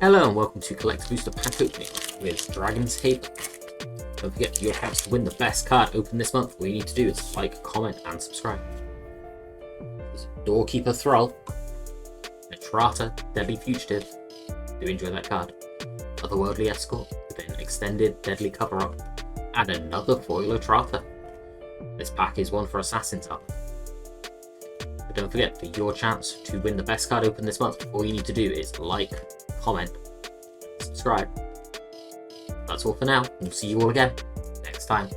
Hello and welcome to Collect Booster Pack Opening with Dragon's Haven. Don't forget, for your chance to win the best card open this month, all you need to do is like, comment and subscribe. There's a Doorkeeper Thrall, a Trata, Deadly Fugitive, do enjoy that card, Otherworldly Escort with an extended Deadly Cover-Up, and another Foil Trata. This pack is one for Assassin's Up. But don't forget, for your chance to win the best card open this month, all you need to do is like, comment, subscribe. That's all for now, and we'll see you all again next time.